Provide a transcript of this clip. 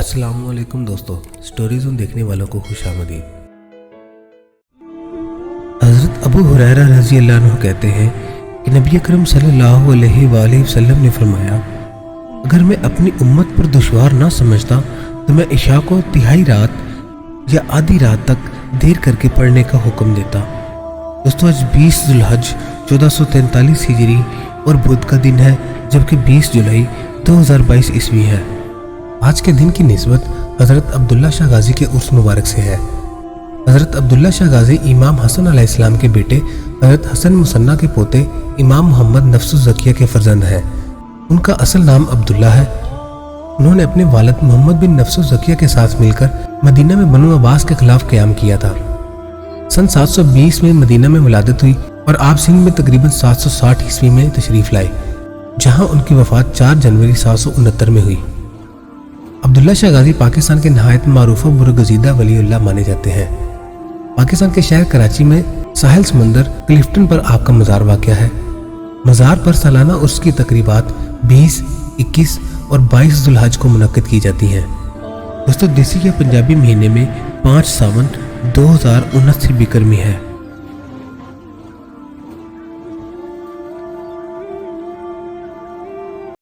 अस्सलाम वालेकुम दोस्तों, स्टोरी ज़ोन देखने वालों को खुशामदीद। हज़रत अबू हुरैरा रज़ी अल्लाह अन्हु कहते हैं कि नबी अकरम सल्लल्लाहु अलैहि वसल्लम ने फरमाया, अगर मैं अपनी उम्मत पर दुश्वार ना समझता तो मैं इशा को तिहाई रात या आधी रात तक देर करके पढ़ने का हुक्म देता। दोस्तों, आज 20 जुल्हज 1443 हिजरी और बुध का दिन है, जबकि 20 जुलाई 2022 ईस्वी है। आज के दिन की निस्बत हज़रत अब्दुल्ला शाह गाजी के उर्स मुबारक से है। हज़रत अब्दुल्ला शाह गाजी इमाम हसन अलैहिस्सलाम के बेटे हज़रत हसन मुसन्ना के पोते इमाम मोहम्मद नफ्सुज़ ज़किया के फर्जंद हैं। उनका असल नाम अब्दुल्ला है। उन्होंने अपने वालिद मोहम्मद बिन नफ्सुज़ ज़किया के साथ मिलकर मदीना में बनु अब्बास के खिलाफ क़याम किया था। सन 720 में मदीना में विलादत हुई और आप सिंध में तकरीबन 760 ईस्वी में तशरीफ़ लाए, जहाँ उनकी वफ़ात 4 जनवरी 769 में हुई। अब्दुल्ला शाह गाजी पाकिस्तान के नहायत मारूफ और बुरगज़ीदा वलीउल्लाह माने जाते हैं। पाकिस्तान के शहर कराची में साहिल समंदर क्लिफ्टन पर आपका मज़ार वाक़या है। मज़ार पर सालाना उर्स की तकरीबात 20, 21 और 22 जुल्हज को मुनक्किद की जाती हैं। दोस्तों, देसी या पंजाबी महीने में 5 सावन 2079 बिक्रमी है।